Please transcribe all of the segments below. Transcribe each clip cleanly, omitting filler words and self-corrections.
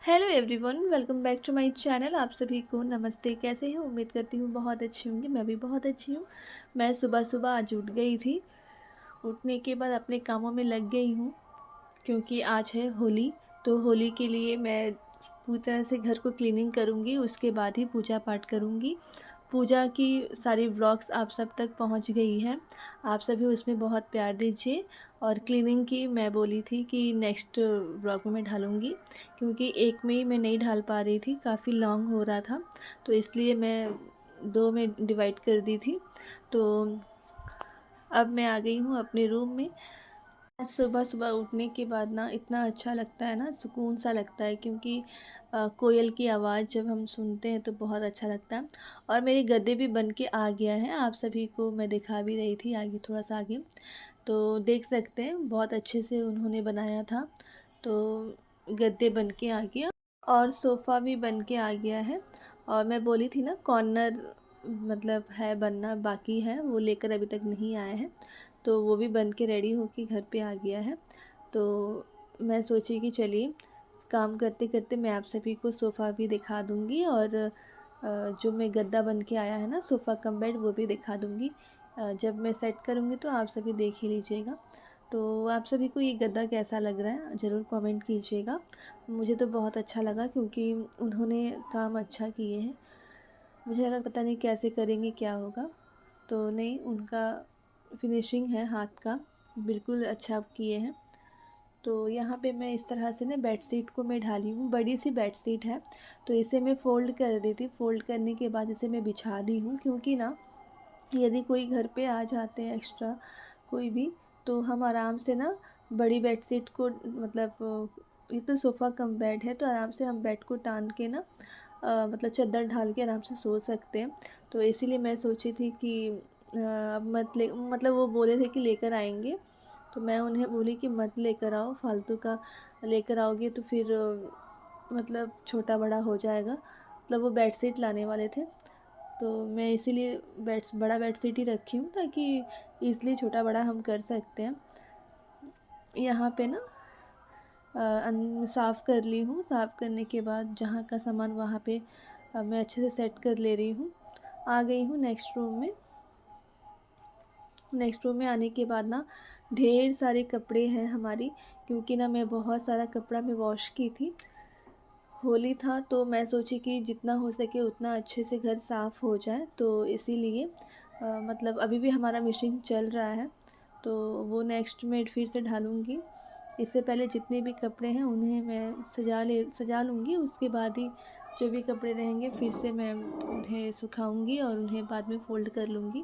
Hello everyone, welcome back to my channel. आप सभी को नमस्ते। कैसे हो? उम्मीद करती हूँ बहुत अच्छी होंगी। मैं भी बहुत अच्छी हूँ। मैं सुबह सुबह आज उठ गई थी। उठने के बाद अपने कामों में लग गई हूँ, क्योंकि आज है होली। तो होली के लिए मैं पूरी तरह से घर को क्लीनिंग करूँगी, उसके बाद ही पूजा पाठ करूँगी। पूजा की सारी व्लॉग्स आप सब तक पहुंच गई है। आप सभी उसमें बहुत प्यार दीजिए। और क्लीनिंग की मैं बोली थी कि नेक्स्ट व्लॉग में मैं डालूँगी, क्योंकि एक में ही मैं नहीं डाल पा रही थी, काफ़ी लॉन्ग हो रहा था, तो इसलिए मैं दो में डिवाइड कर दी थी। तो अब मैं आ गई हूँ अपने रूम में। सुबह सुबह उठने के बाद ना इतना अच्छा लगता है ना, सुकून सा लगता है, क्योंकि कोयल की आवाज़ जब हम सुनते हैं तो बहुत अच्छा लगता है। और मेरे गद्दे भी बन के आ गया है, आप सभी को मैं दिखा भी रही थी आगे, थोड़ा सा आगे तो देख सकते हैं, बहुत अच्छे से उन्होंने बनाया था। तो गद्दे बन के आ गया और सोफ़ा भी बन के आ गया है। और मैं बोली थी ना कॉर्नर मतलब है बनना बाकी है, वो लेकर अभी तक नहीं आए हैं, तो वो भी बन के रेडी होके घर पे आ गया है। तो मैं सोची कि चलिए काम करते करते मैं आप सभी को सोफ़ा भी दिखा दूँगी, और जो मैं गद्दा बन के आया है ना सोफ़ा कम बेड, वो भी दिखा दूँगी। जब मैं सेट करूँगी तो आप सभी देख ही लीजिएगा। तो आप सभी को ये गद्दा कैसा लग रहा है ज़रूर कमेंट कीजिएगा। मुझे तो बहुत अच्छा लगा, क्योंकि उन्होंने काम अच्छा किए हैं। मुझे लगा पता नहीं कैसे करेंगे, क्या होगा, तो नहीं, उनका फिनिशिंग है हाथ का, बिल्कुल अच्छा किए हैं। तो यहाँ पे मैं इस तरह से ना बेडशीट को मैं ढाली हूँ, बड़ी सी बेडशीट है, तो इसे मैं फ़ोल्ड कर दी थी। फ़ोल्ड करने के बाद इसे मैं बिछा दी हूँ, क्योंकि ना यदि कोई घर पे आ जाते हैं एक्स्ट्रा कोई भी, तो हम आराम से ना बड़ी बेडशीट को मतलब ये तो सोफ़ा कम बेड है, तो आराम से हम बेड को टान के ना मतलब चादर ढाल के आराम से सो सकते हैं। तो इसीलिए मैं सोची थी कि अब मत ले, मतलब वो बोले थे कि लेकर आएंगे, तो मैं उन्हें बोली कि मत लेकर आओ, फालतू का लेकर आओगे तो फिर मतलब छोटा बड़ा हो जाएगा। मतलब वो बेडशीट लाने वाले थे, तो मैं इसीलिए बड़ा बेडशीट ही रखी हूँ, ताकि ईज़िली छोटा बड़ा हम कर सकते हैं। यहाँ पे ना साफ़ कर ली हूँ। साफ़ करने के बाद जहाँ का सामान वहाँ पे मैं अच्छे से सेट कर ले रही हूँ। आ गई हूँ नेक्स्ट रूम में। नेक्स्ट रूम में आने के बाद ना ढेर सारे कपड़े हैं हमारी, क्योंकि ना मैं बहुत सारा कपड़ा मैं वॉश की थी। होली था तो मैं सोची कि जितना हो सके उतना अच्छे से घर साफ़ हो जाए, तो इसीलिए मतलब अभी भी हमारा मशीन चल रहा है, तो वो नेक्स्ट में फिर से ढालूँगी। इससे पहले जितने भी कपड़े हैं उन्हें मैं सजा लूँगी, उसके बाद ही जो भी कपड़े रहेंगे फिर से मैं उन्हें सुखाऊँगी और उन्हें बाद में फ़ोल्ड कर लूँगी।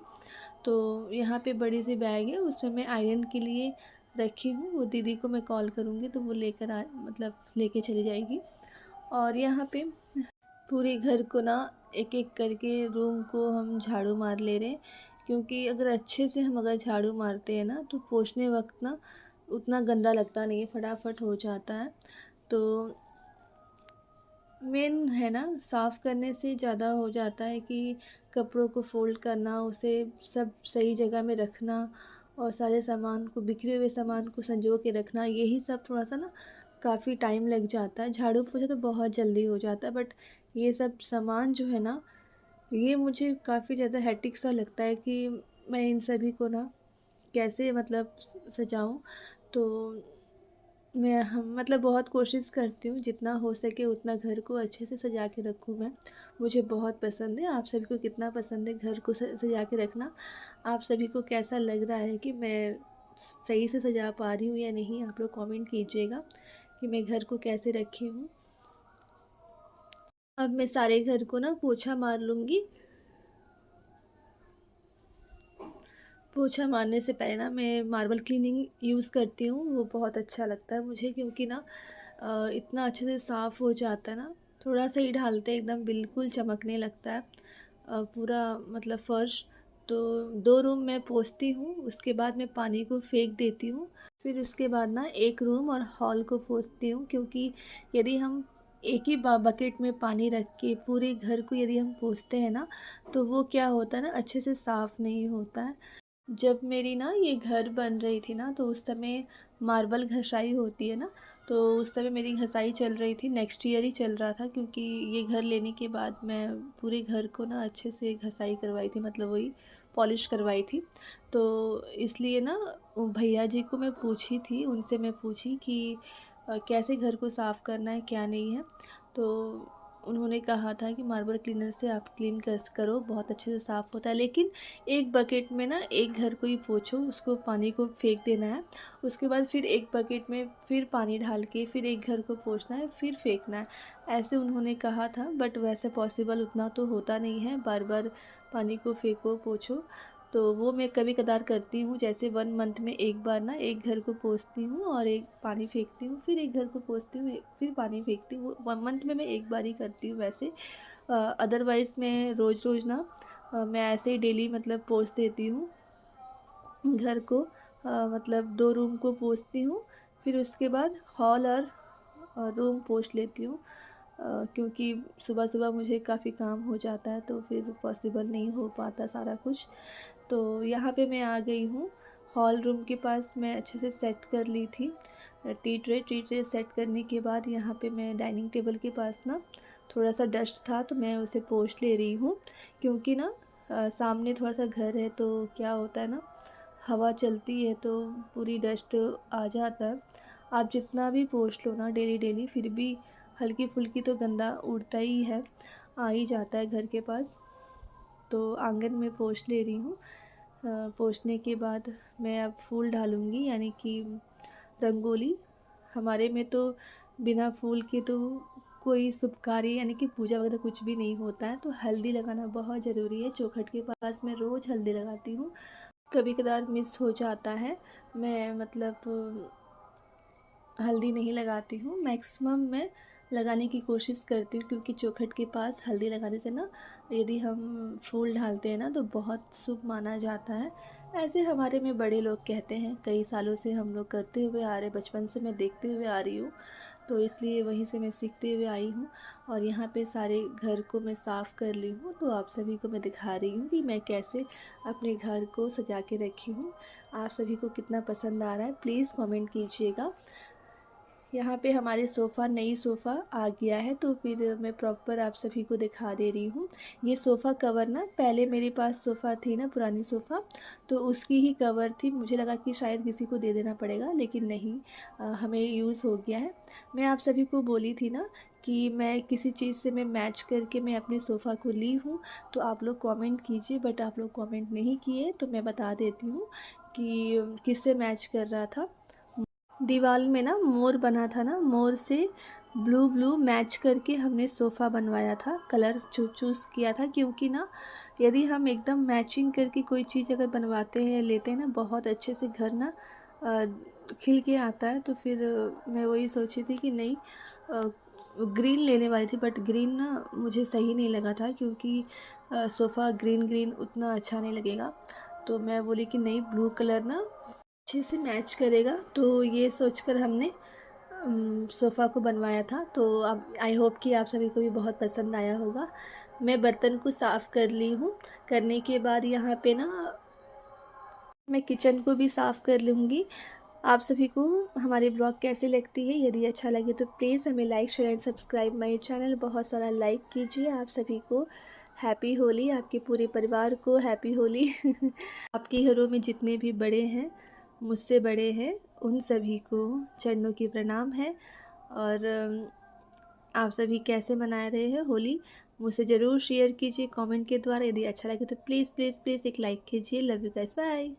तो यहाँ पे बड़ी सी बैग है, उसमें मैं आयरन के लिए रखी हूँ। वो दीदी को मैं कॉल करूँगी तो वो लेकर आ मतलब लेके चली जाएगी। और यहाँ पे पूरे घर को ना एक एक करके रूम को हम झाड़ू मार ले रहे हैं, क्योंकि अगर अच्छे से हम अगर झाड़ू मारते हैं ना तो पोंछने वक्त ना उतना गंदा लगता नहीं है, फटाफट हो जाता है। तो मेन है ना, साफ़ करने से ज़्यादा हो जाता है कि कपड़ों को फ़ोल्ड करना, उसे सब सही जगह में रखना, और सारे सामान को, बिखरे हुए सामान को संजो के रखना, यही सब थोड़ा-सा ना काफ़ी टाइम लग जाता है। झाड़ू पोंछा तो बहुत जल्दी हो जाता है, बट ये सब सामान जो है ना, ये मुझे काफ़ी ज़्यादा हेक्टिक सा लगता है कि मैं इन सभी को ना कैसे मतलब सजाऊँ। तो मैं हम मतलब बहुत कोशिश करती हूँ जितना हो सके उतना घर को अच्छे से सजा के रखूँ मैं। मुझे बहुत पसंद है। आप सभी को कितना पसंद है घर को सजा के रखना? आप सभी को कैसा लग रहा है कि मैं सही से सजा पा रही हूँ या नहीं? आप लोग कमेंट कीजिएगा कि मैं घर को कैसे रखी हूँ। अब मैं सारे घर को ना पोछा मार लूँगी। पोछा मारने से पहले ना मैं मार्बल क्लीनिंग यूज़ करती हूँ, वो बहुत अच्छा लगता है मुझे, क्योंकि ना इतना अच्छे से साफ़ हो जाता है ना, थोड़ा-सा ही डालते हैं एकदम बिल्कुल चमकने लगता है पूरा मतलब फ़र्श। तो 2 रूम मैं पोंछती हूँ, उसके बाद मैं पानी को फेंक देती हूँ। फिर उसके बाद ना 1 रूम और हॉल को पोंछती हूँ, क्योंकि यदि हम एक ही बकेट में पानी रख के पूरे घर को यदि हम पोंछते हैं ना, तो वो क्या होता है ना, अच्छे से साफ़ नहीं होता है। जब मेरी ना ये घर बन रही थी ना, तो उस समय मार्बल घसाई होती है ना, तो उस समय मेरी घसाई चल रही थी, नेक्स्ट ईयर ही चल रहा था, क्योंकि ये घर लेने के बाद मैं पूरे घर को ना अच्छे से घसाई करवाई थी, मतलब वही पॉलिश करवाई थी। तो इसलिए ना भैया जी को मैं पूछी थी, उनसे मैं पूछी कि कैसे घर को साफ़ करना है, क्या नहीं है। तो उन्होंने कहा था कि मार्बल क्लीनर से आप क्लीन करो, बहुत अच्छे से साफ़ होता है, लेकिन एक बकेट में ना एक घर को ही पोंछो, उसको पानी को फेंक देना है। उसके बाद फिर एक बकेट में फिर पानी डाल के फिर एक घर को पोंछना है, फिर फेंकना है। ऐसे उन्होंने कहा था, बट वैसे पॉसिबल उतना तो होता नहीं है, बार-बार पानी को फेंको, पोंछो। तो वो मैं कभी-कभार करती हूँ, जैसे 1 मंथ में एक बार ना एक घर को पोंछती हूँ और एक पानी फेंकती हूँ, फिर एक घर को पोंछती हूँ, फिर पानी फेंकती हूँ। 1 मंथ में मैं एक बार ही करती हूँ वैसे। अदरवाइज़ मैं रोज़-रोज़ ना मैं ऐसे ही डेली मतलब पोंछ देती हूँ घर को। मतलब 2 रूम को पोंछती हूँ, फिर उसके बाद हॉल और रूम पोंछ लेती हूँ। क्योंकि सुबह-सुबह मुझे काफ़ी काम हो जाता है, तो फिर पॉसिबल नहीं हो पाता सारा कुछ। तो यहाँ पे मैं आ गई हूँ, हॉल रूम के पास मैं अच्छे से सेट कर ली थी टी ट्रे सेट करने के बाद यहाँ पे मैं डाइनिंग टेबल के पास ना थोड़ा-सा डस्ट था, तो मैं उसे पोंछ ले रही हूँ। क्योंकि ना सामने थोड़ा-सा घर है, तो क्या होता है ना, हवा चलती है तो पूरी डस्ट आ जाता है। आप जितना भी पोंछ लो ना डेली-डेली, फिर भी हल्की-फुल्की तो गंदा उड़ता ही है, आ ही जाता है घर के पास। तो आंगन में पोंछ ले रही हूँ। पोंछने के बाद मैं अब फूल डालूँगी, यानी कि रंगोली। हमारे में तो बिना फूल के तो कोई शुभ कार्य यानी कि पूजा वगैरह कुछ भी नहीं होता है, तो हल्दी लगाना बहुत ज़रूरी है। चौखट के पास मैं रोज़ हल्दी लगाती हूँ। कभी-कभार मिस हो जाता है, मैं मतलब हल्दी नहीं लगाती हूँ, मैक्सिमम मैं लगाने की कोशिश करती हूँ, क्योंकि चौखट के पास हल्दी लगाने से ना, यदि हम फूल डालते हैं ना, तो बहुत शुभ माना जाता है। ऐसे हमारे में बड़े लोग कहते हैं, कई सालों से हम लोग करते हुए आ रहे, बचपन से मैं देखते हुए आ रही हूँ, तो इसलिए वहीं से मैं सीखते हुए आई हूँ। और यहाँ पे सारे घर को मैं साफ़ कर ली हूँ, तो आप सभी को मैं दिखा रही हूँ कि मैं कैसे अपने घर को सजा के रखी हूँ। आप सभी को कितना पसंद आ रहा है, प्लीज़ कमेंट कीजिएगा। यहाँ पे हमारे नई सोफ़ा आ गया है, तो फिर मैं प्रॉपर आप सभी को दिखा दे रही हूँ। ये सोफ़ा कवर ना, पहले मेरे पास सोफ़ा थी ना, पुरानी सोफ़ा, तो उसकी ही कवर थी। मुझे लगा कि शायद किसी को दे देना पड़ेगा, लेकिन नहीं, हमें यूज़ हो गया है। मैं आप सभी को बोली थी ना कि मैं किसी चीज़ से मैं मैच करके मैं अपने सोफ़ा को ली हूँ, तो आप लोग कमेंट कीजिए, बट आप लोग कमेंट नहीं किए, तो मैं बता देती हूँ कि किससे मैच कर रहा था। दीवार में ना मोर बना था ना, मोर से ब्लू ब्लू मैच करके हमने सोफ़ा बनवाया था, कलर चूज़ किया था। क्योंकि ना यदि हम एकदम मैचिंग करके कोई चीज़ अगर बनवाते हैं, लेते हैं ना, बहुत अच्छे से घर ना अ, खिल के आता है। तो फिर मैं वही सोची थी कि नहीं, ग्रीन लेने वाली थी, बट ग्रीन ना मुझे सही नहीं लगा था, क्योंकि सोफ़ा ग्रीन ग्रीन उतना अच्छा नहीं लगेगा। तो मैं बोली कि नहीं, ब्लू कलर ना अच्छे से मैच करेगा, तो ये सोचकर हमने सोफ़ा को बनवाया था। तो अब आई होप कि आप सभी को भी बहुत पसंद आया होगा। मैं बर्तन को साफ़ कर ली हूँ। करने के बाद यहाँ पे ना मैं किचन को भी साफ़ कर लूँगी। आप सभी को हमारी ब्लॉग कैसी लगती है? यदि अच्छा लगे तो प्लीज़ हमें like, share and subscribe my channel, बहुत सारा लाइक कीजिए। आप सभी को हैप्पी होली, आपके पूरे परिवार को हैप्पी होली। आपके घरों में जितने भी बड़े हैं, मुझसे बड़े हैं, उन सभी को चरणों की प्रणाम है। और आप सभी कैसे मना रहे हैं होली, मुझसे ज़रूर शेयर कीजिए कमेंट के द्वारा। यदि अच्छा लगे तो प्लीज़ प्लीज़ प्लीज़ एक लाइक कीजिए। Love you guys, bye.